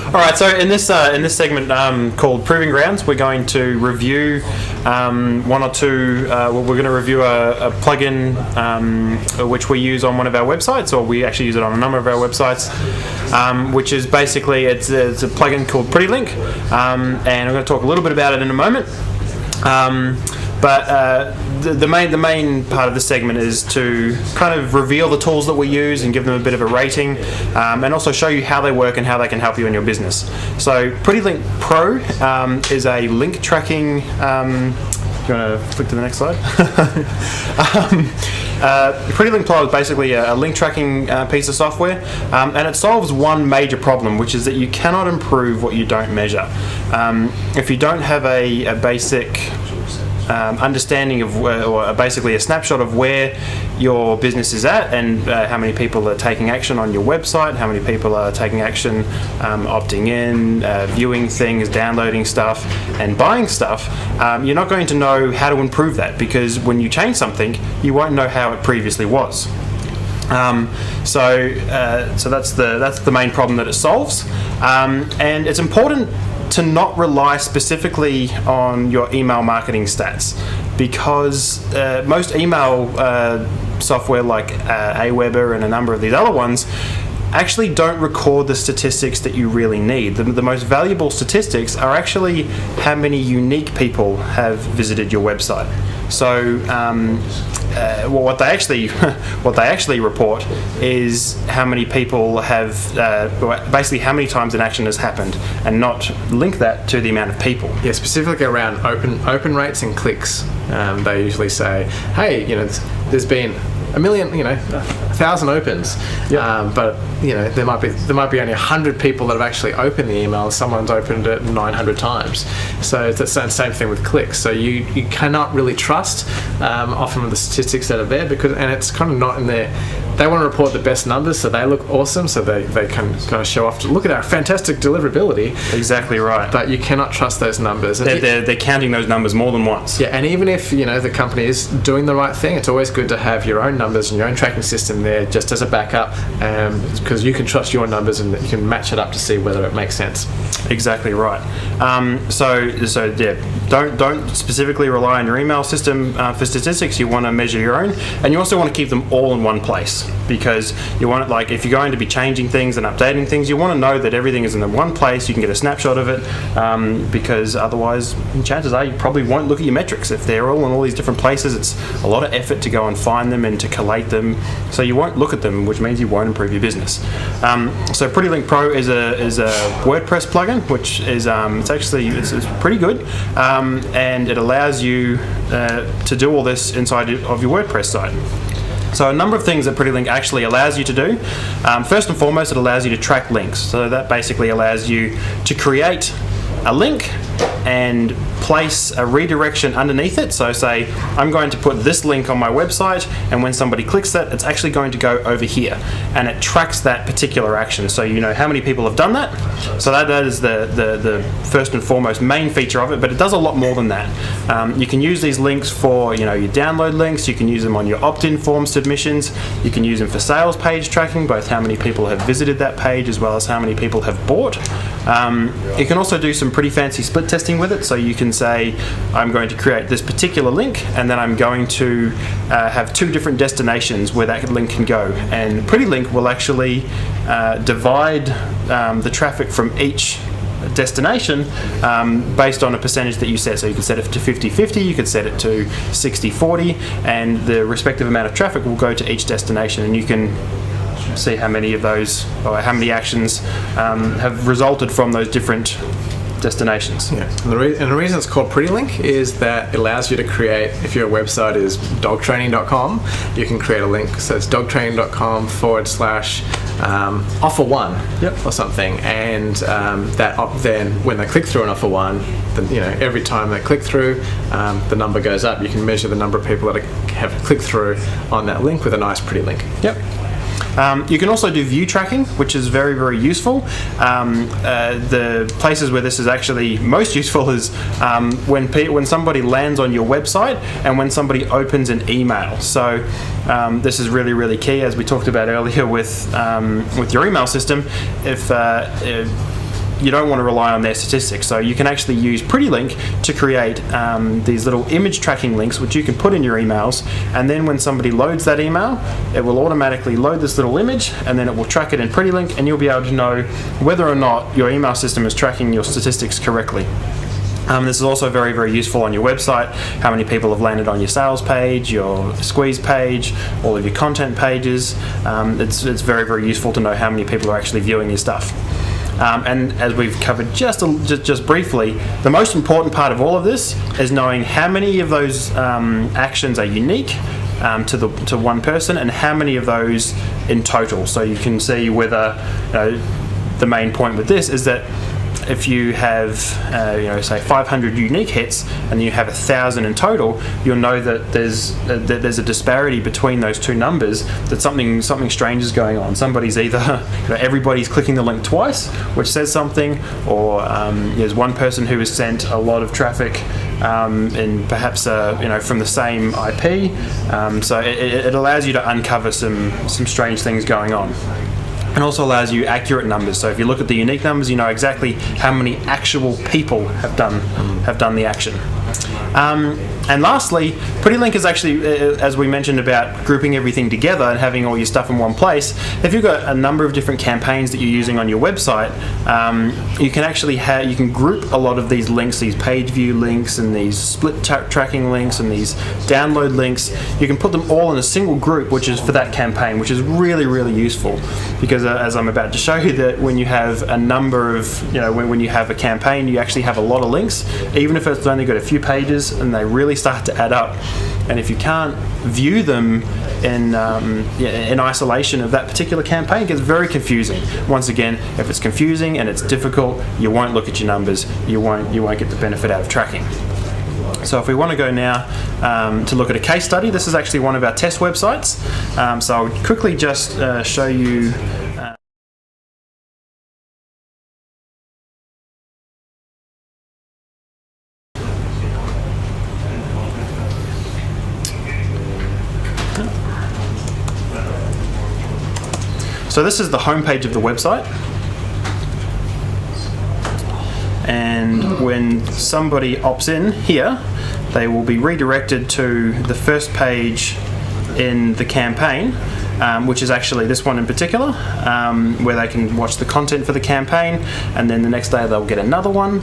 All right, so in this segment called Proving Grounds, we're going to review one or two. We're going to review a plugin which we use on one of our websites, or we actually use it on a number of our websites, which is basically it's a plugin called PrettyLink, and I'm going to talk a little bit about it in a moment. But the main part of this segment is to kind of reveal the tools that we use and give them a bit of a rating, and also show you how they work and how they can help you in your business. So PrettyLink Pro is a link tracking. Do you want to flick to the next slide? PrettyLink Pro is basically a link tracking piece of software, and it solves one major problem, which is that you cannot improve what you don't measure. If you don't have a basic understanding of or basically a snapshot of where your business is at, and how many people are taking action on your website, how many people are taking action, opting in, viewing things, downloading stuff, and buying stuff, you're not going to know how to improve that, because when you change something, you won't know how it previously was. So that's the main problem that it solves, and it's important to not rely specifically on your email marketing stats, because most email software like Aweber and a number of these other ones actually don't record the statistics that you really need. The most valuable statistics are actually how many unique people have visited your website. So what they actually report is how many people have basically how many times an action has happened, and not link that to the amount of people. Yeah, specifically around open rates and clicks. They usually say, hey, there's been 1,000 opens, but there might be only 100 people that have actually opened the email, and someone's opened it 900 times. So it's the same thing with clicks. So you cannot really trust often with the statistics that are there, and it's kind of not in there. They want to report the best numbers, so they look awesome, so they can kind of show off, look at our fantastic deliverability. Exactly right. But you cannot trust those numbers. They're counting those numbers more than once. Yeah, and even if the company is doing the right thing, it's always good to have your own numbers and your own tracking system there just as a backup, because you can trust your numbers and you can match it up to see whether it makes sense. Exactly right. So yeah, don't specifically rely on your email system for statistics. You want to measure your own, and you also want to keep them all in one place, because you want it, like if you're going to be changing things and updating things, you want to know that everything is in the one place. You can get a snapshot of it, because otherwise chances are you probably won't look at your metrics. If they're all in all these different places, it's a lot of effort to go and find them and to collate them, so you won't look at them, which means you won't improve your business. So PrettyLink Pro is a WordPress plugin, which is it's pretty good, and it allows you to do all this inside of your WordPress site. So a number of things that PrettyLink actually allows you to do. First and foremost, it allows you to track links. So that basically allows you to create a link and place a redirection underneath it. So say I'm going to put this link on my website, and when somebody clicks that, it's actually going to go over here, and it tracks that particular action, so you know how many people have done that. So that is the first and foremost main feature of it, but it does a lot more than that. You can use these links for your download links. You can use them on your opt-in form submissions. You can use them for sales page tracking, both how many people have visited that page as well as how many people have bought. You can also do some pretty fancy split testing with it, so you can say I'm going to create this particular link, and then I'm going to have two different destinations where that link can go, and PrettyLink will actually divide the traffic from each destination based on a percentage that you set. So you can set it to 50-50, you could set it to 60-40, and the respective amount of traffic will go to each destination, and you can see how many of those, or how many actions have resulted from those different destinations. Yeah, and the reason it's called PrettyLink is that it allows you to create, if your website is dogtraining.com, you can create a link. So it's dogtraining.com/offer one, or something, and then when they click through an offer one, then every time they click through, the number goes up. You can measure the number of people that have clicked through on that link with a nice pretty link. Yep. You can also do view tracking, which is very, very useful. The places where this is actually most useful is when somebody lands on your website and when somebody opens an email. So this is really, really key, as we talked about earlier with your email system. If you don't want to rely on their statistics. So you can actually use PrettyLink to create these little image tracking links which you can put in your emails, and then when somebody loads that email, it will automatically load this little image, and then it will track it in PrettyLink, and you'll be able to know whether or not your email system is tracking your statistics correctly. This is also very, very useful on your website, how many people have landed on your sales page, your squeeze page, all of your content pages. It's very, very useful to know how many people are actually viewing your stuff. And as we've covered just briefly, the most important part of all of this is knowing how many of those actions are unique to one person, and how many of those in total. So you can see whether, the main point with this is that if you have, say 500 unique hits and you have 1,000 in total, you'll know that there's a disparity between those two numbers, that something strange is going on. Somebody's either, everybody's clicking the link twice, which says something, or there's one person who has sent a lot of traffic and perhaps from the same IP. So it allows you to uncover some strange things going on. And also allows you accurate numbers. So if you look at the unique numbers, you know exactly how many actual people have done the action. And lastly, PrettyLink is actually, as we mentioned about grouping everything together and having all your stuff in one place, if you've got a number of different campaigns that you're using on your website, you can actually you can group a lot of these links, these page view links and these split tracking links and these download links. You can put them all in a single group, which is for that campaign, which is really, really useful, because as I'm about to show you, that when you have a number of, when you have a campaign, you actually have a lot of links, even if it's only got a few pages, and they really start to add up. And if you can't view them in isolation of that particular campaign, it gets very confusing. Once again, if it's confusing and it's difficult, you won't look at your numbers, you won't get the benefit out of tracking. So if we want to go now to look at a case study, this is actually one of our test websites. So I'll quickly just show you. So this is the homepage of the website, and when somebody opts in here, they will be redirected to the first page in the campaign, which is actually this one in particular, where they can watch the content for the campaign, and then the next day they'll get another one,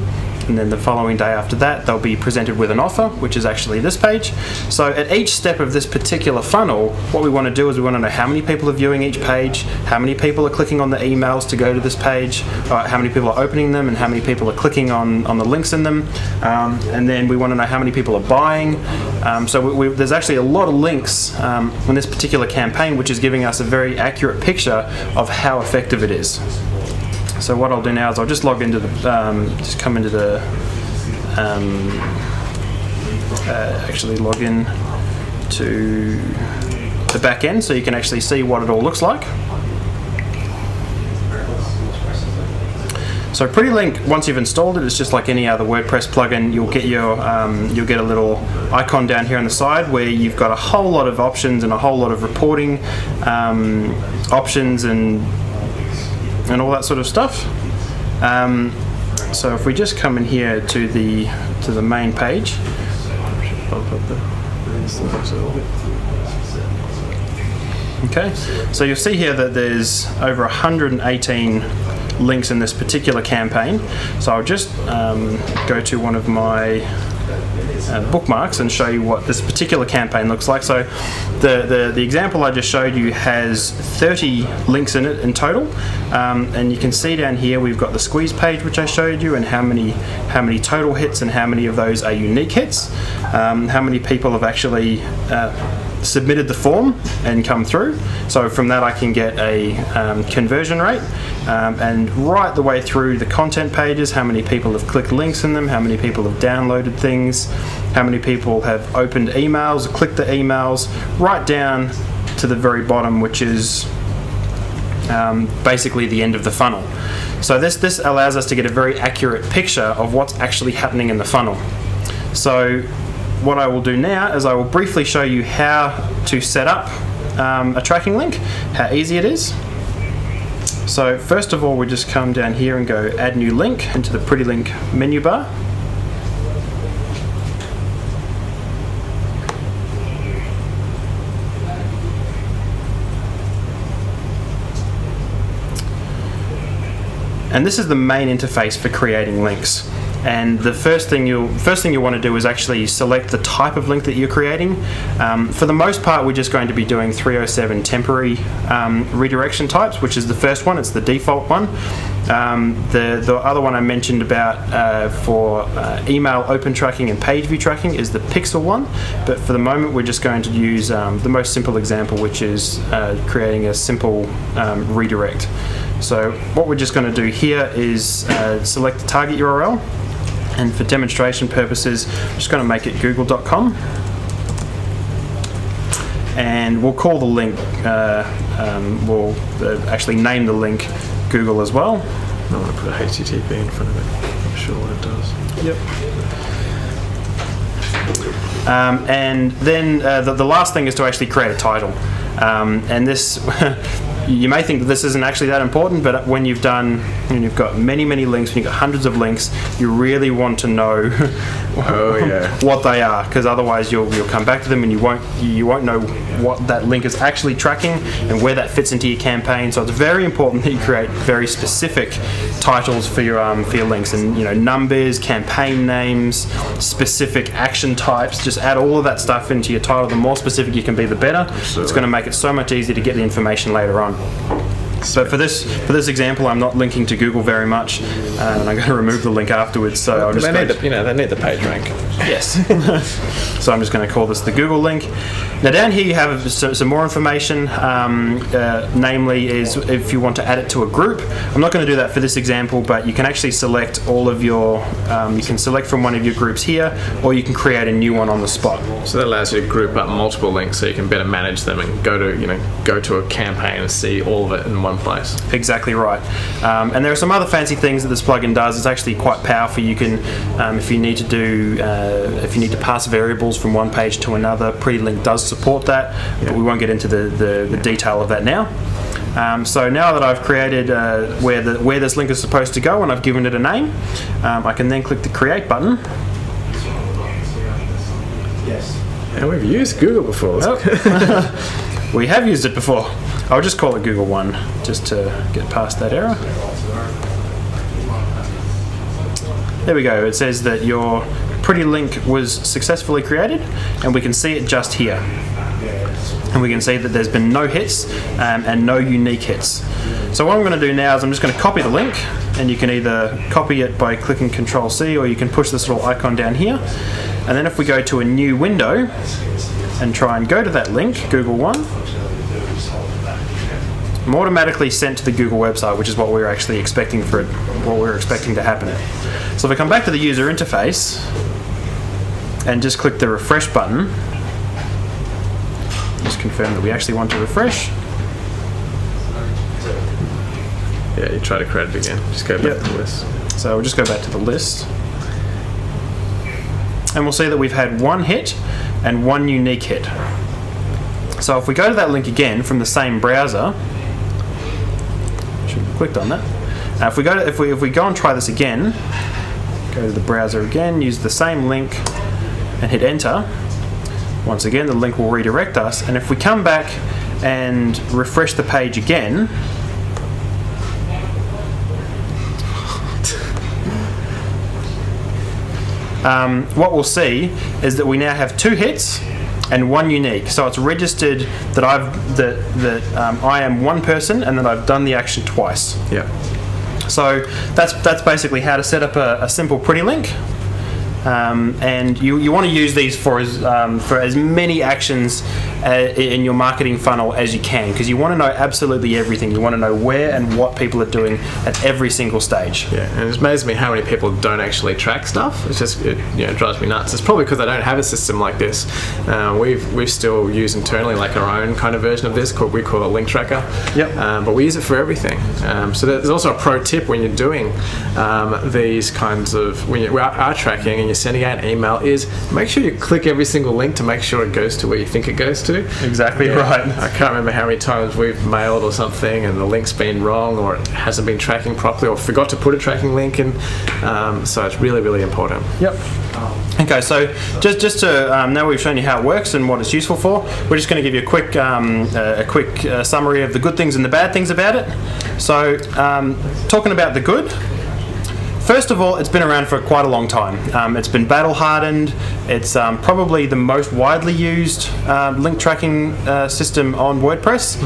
and then the following day after that they'll be presented with an offer, which is actually this page. So at each step of this particular funnel, what we want to do is we want to know how many people are viewing each page, how many people are clicking on the emails to go to this page, how many people are opening them, and how many people are clicking on the links in them, and then we want to know how many people are buying. So there's actually a lot of links in this particular campaign, which is giving us a very accurate picture of how effective it is. So what I'll do now is I'll just log into the, just come into the, actually log in to the back end, so you can actually see what it all looks like. So PrettyLink, once you've installed it, it's just like any other WordPress plugin. You'll get a little icon down here on the side where you've got a whole lot of options and a whole lot of reporting options and all that sort of stuff. So if we just come in here to the main page, okay, so you'll see here that there's over 118 links in this particular campaign. So I'll just go to one of my bookmarks and show you what this particular campaign looks like. So the example I just showed you has 30 links in it in total, and you can see down here we've got the squeeze page which I showed you, and how many total hits and how many of those are unique hits, how many people have actually submitted the form and come through. So from that I can get a conversion rate, and right the way through the content pages, how many people have clicked links in them, how many people have downloaded things, how many people have opened emails, clicked the emails, right down to the very bottom, which is basically the end of the funnel. So this allows us to get a very accurate picture of what's actually happening in the funnel. So what I will do now is I will briefly show you how to set up a tracking link, how easy it is. So first of all, we just come down here and go add new link into the PrettyLink menu bar. And this is the main interface for creating links. And the first thing you want to do is actually select the type of link that you're creating. For the most part, we're just going to be doing 307 temporary redirection types, which is the first one. It's the default one. The other one I mentioned about for email open tracking and page view tracking is the pixel one. But for the moment, we're just going to use the most simple example, which is creating a simple redirect. So what we're just going to do here is select the target URL. And for demonstration purposes, I'm just going to make it google.com. And we'll call the link, we'll actually name the link Google as well. I want to put a HTTP in front of it. I'm not sure what it does. Yep. And then the last thing is to actually create a title. And this, you may think that this isn't actually that important, but when you've got many links, when you've got hundreds of links, you really want to know what they are, because otherwise you'll come back to them and you won't know what that link is actually tracking and where that fits into your campaign. So it's very important that you create very specific titles for your links, and numbers, campaign names, specific action types. Just add all of that stuff into your title. The more specific you can be, the better. Absolutely. It's going to make it so much easier to get the information later on. So for this example, I'm not linking to Google very much, and I'm going to remove the link afterwards. So they need the page rank. Yes. So I'm just going to call this the Google link. Now down here you have some more information, namely is if you want to add it to a group. I'm not going to do that for this example, but you can actually select all of your, you can select from one of your groups here, or you can create a new one on the spot. So that allows you to group up multiple links so you can better manage them and go to a campaign and see all of it in one place. Exactly right. And there are some other fancy things that this plugin does. It's actually quite powerful. You can, if you need to pass variables from one page to another, PrettyLink does support that, but we won't get into the detail of that now. So now that I've created where this link is supposed to go and I've given it a name, I can then click the Create button. Yes. And we've used Google before. Oh. We have used it before. I'll just call it Google 1 just to get past that error. There we go. It says that your PrettyLink was successfully created, and we can see it just here. And we can see that there's been no hits and no unique hits. So what I'm going to do now is I'm just going to copy the link, and you can either copy it by clicking Control-C, or you can push this little icon down here. And then if we go to a new window and try and go to that link, Google 1, I'm automatically sent to the Google website, which is what we're actually expecting to happen. So if I come back to the user interface and just click the refresh button, just confirm that we actually want to refresh. Yeah, you try to create it again. Just go back to the list. So we'll just go back to the list. And we'll see that we've had one hit and one unique hit. So if we go to that link again from the same browser, should have clicked on that. If we go and try this again, go to the browser again, use the same link, and hit enter. Once again, the link will redirect us. And if we come back and refresh the page again, what we'll see is that we now have 2 hits and 1 unique. So it's registered that I am one person and that I've done the action twice. Yeah. So that's basically how to set up a simple PrettyLink. And you want to use these for as many actions in your marketing funnel as you can, because you want to know absolutely everything. You want to know where and what people are doing at every single stage. Yeah, and it amazes me how many people don't actually track stuff. It drives me nuts. It's probably because I don't have a system like this. We've still used internally like our own kind of version of this we call it Link Tracker. Yep. But we use it for everything. So there's also a pro tip when you're doing these kinds of when you are tracking and you're sending out an email is make sure you click every single link to make sure it goes to where you think it goes to. to. Exactly right. I can't remember how many times we've mailed or something and the link's been wrong or it hasn't been tracking properly or forgot to put a tracking link in. So it's really, really important. Yep. Okay, so just to now we've shown you how it works and what it's useful for, we're just going to give you a quick summary of the good things and the bad things about it. So, talking about the good. First of all, it's been around for quite a long time. It's been battle hardened. It's probably the most widely used link tracking system on WordPress.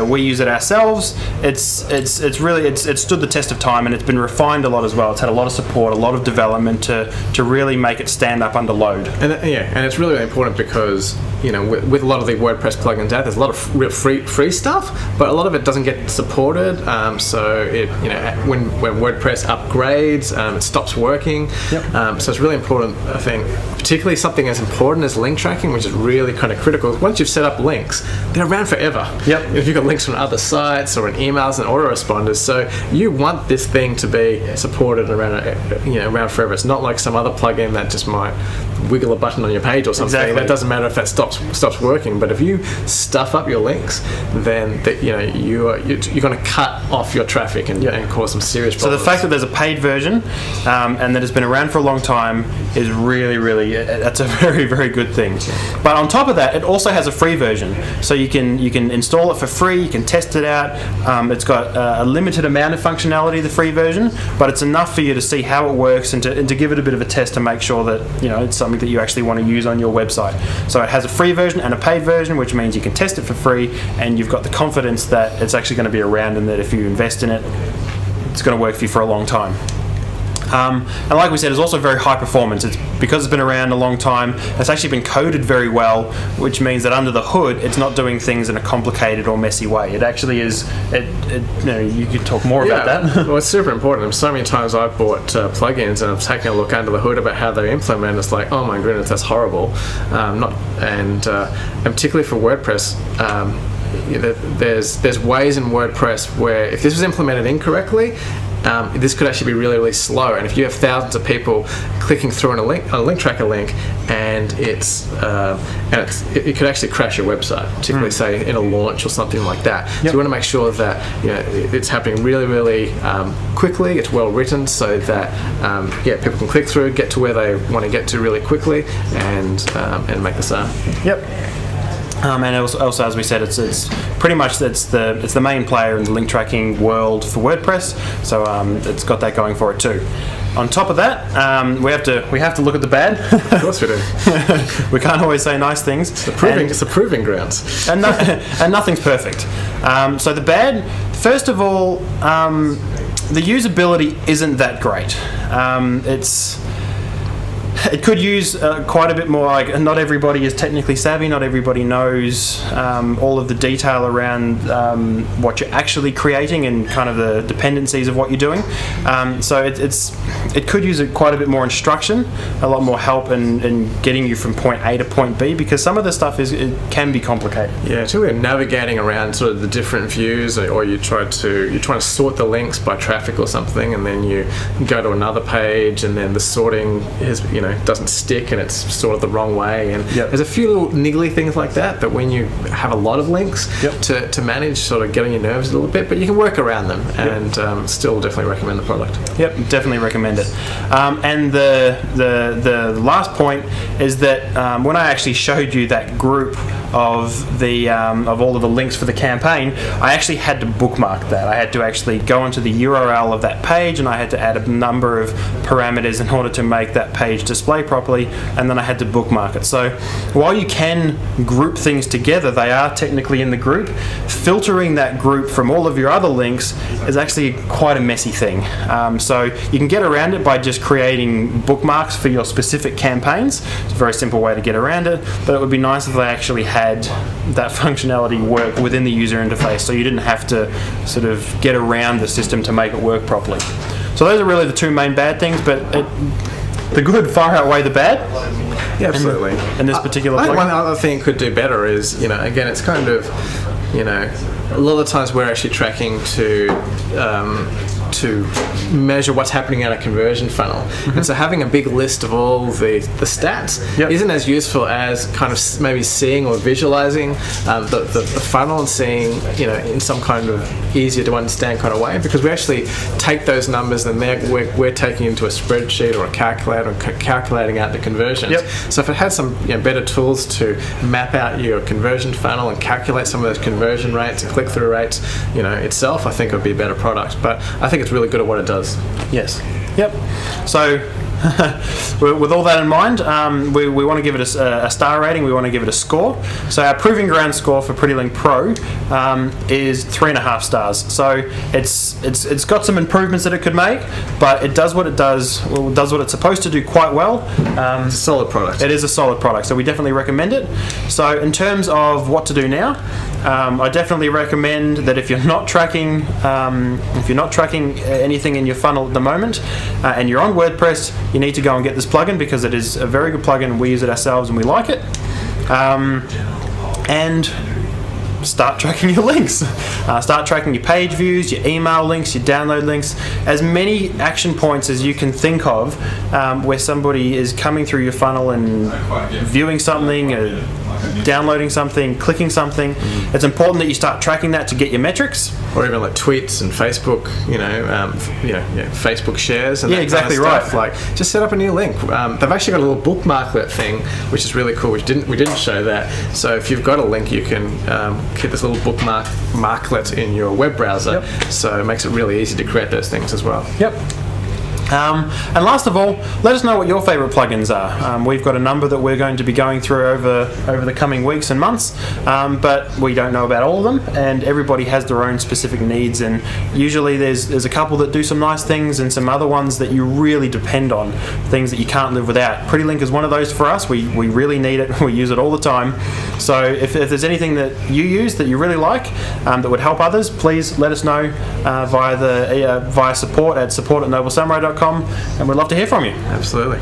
We use it ourselves. It's stood the test of time, and it's been refined a lot as well. It's had a lot of support, a lot of development to really make it stand up under load. And it's really, really important because with a lot of the WordPress plugins out, there's a lot of real free stuff, but a lot of it doesn't get supported. So it when WordPress upgrades, it stops working. Yep. So it's really important, I think, particularly something as important as link tracking, which is really kind of critical. Once you've set up links, they're around forever. Yep. If you've got links from other sites or in emails and autoresponders, so you want this thing to be supported around forever. It's not like some other plugin that just might wiggle a button on your page or something. Exactly. That doesn't matter if that stops working. But if you stuff up your links, then you're going to cut off your traffic and cause some serious problems. So the fact that there's a paid version and that it's been around for a long time is really that's a very, very good thing. But on top of that, it also has a free version, so you can install it for free. You can test it out. It's got a limited amount of functionality, the free version, but it's enough for you to see how it works and to give it a bit of a test to make sure that it's something that you actually want to use on your website. So it has a free version and a paid version, which means you can test it for free, and you've got the confidence that it's actually going to be around and that if you invest in it, it's going to work for you for a long time. And like we said, it's also very high performance. It's because it's been around a long time. It's actually been coded very well, which means that under the hood, it's not doing things in a complicated or messy way. It actually is. You could talk more about that. Well, it's super important. So many times I've bought plugins and I've taken a look under the hood about how they implement. It's like, oh my goodness, that's horrible. And particularly for WordPress. There's ways in WordPress where if this was implemented incorrectly, this could actually be really, really slow. And if you have thousands of people clicking through on a link tracker link, and it could actually crash your website, particularly say in a launch or something like that. Yep. So you want to make sure that it's happening really, really quickly. It's well written so that people can click through, get to where they want to get to really quickly, and make the sale. Yep. And also, as we said, it's pretty much it's the main player in the link tracking world for WordPress. So it's got that going for it too. On top of that, we have to look at the bad. Of course we do. We can't always say nice things. It's the proving grounds. And nothing's perfect. So the bad, first of all, the usability isn't that great. It could use quite a bit more. Like, not everybody is technically savvy. Not everybody knows all of the detail around what you're actually creating and kind of the dependencies of what you're doing. So it could use quite a bit more instruction, a lot more help in getting you from point A to point B, because some of the stuff it can be complicated. Yeah, particularly navigating around sort of the different views, or you're trying to sort the links by traffic or something, and then you go to another page, and then the sorting is doesn't stick and it's sort of the wrong way, and there's a few little niggly things like that when you have a lot of links to manage, sort of get on your nerves a little bit, but you can work around them, and still definitely recommend the product. Yep, definitely recommend it. And the last point is that when I actually showed you that group of the of all of the links for the campaign, I actually had to bookmark that. I had to actually go into the URL of that page, and I had to add a number of parameters in order to make that page display properly, and then I had to bookmark it. So while you can group things together, they are technically in the group. Filtering that group from all of your other links is actually quite a messy thing. So you can get around it by just creating bookmarks for your specific campaigns. It's a very simple way to get around it, but it would be nice if they actually had that functionality work within the user interface, so you didn't have to sort of get around the system to make it work properly. So those are really the two main bad things, but the good far outweigh the bad. Yeah, absolutely. In this particular I think point. one other thing it could do better is, again, it's kind of, a lot of the times we're actually tracking to to measure what's happening in a conversion funnel. And so having a big list of all the stats isn't as useful as kind of maybe seeing or visualizing the funnel and seeing, in some kind of easier to understand kind of way, because we actually take those numbers and we're taking into a spreadsheet or a calculator and calculating out the conversions. So if it had some better tools to map out your conversion funnel and calculate some of those conversion rates and click-through rates, itself, I think it would be a better product. But I think it's really good at what it does. Yes. Yep. So with all that in mind, we want to give it a star rating. We want to give it a score. So our proving ground score for PrettyLink Pro is 3.5 stars. So it's got some improvements that it could make, but it does what it does. Well, it does what it's supposed to do quite well. It's a solid product. It is a solid product, so we definitely recommend it. So in terms of what to do now, I definitely recommend that if you're not tracking anything in your funnel at the moment, and you're on WordPress, you need to go and get this plugin, because it is a very good plugin. We use it ourselves and we like it. And start tracking your links. Start tracking your page views, your email links, your download links, as many action points as you can think of where somebody is coming through your funnel and viewing something, downloading something, clicking something. It's important that you start tracking that to get your metrics. Or even like tweets and Facebook, Facebook shares and that exactly kind of stuff. right. Like, just set up a new link. They've actually got a little bookmarklet thing, which is really cool. We didn't show that. So if you've got a link, you can keep this little bookmarklet in your web browser. So it makes it really easy to create those things as well. And last of all, let us know what your favourite plugins are. We've got a number that we're going to be going through over the coming weeks and months, but we don't know about all of them, and everybody has their own specific needs, and usually there's a couple that do some nice things and some other ones that you really depend on, things that you can't live without. PrettyLink is one of those for us. We really need it. We use it all the time. So if there's anything that you use that you really like that would help others, please let us know via support@noblesamurai.com, and we'd love to hear from you. Absolutely.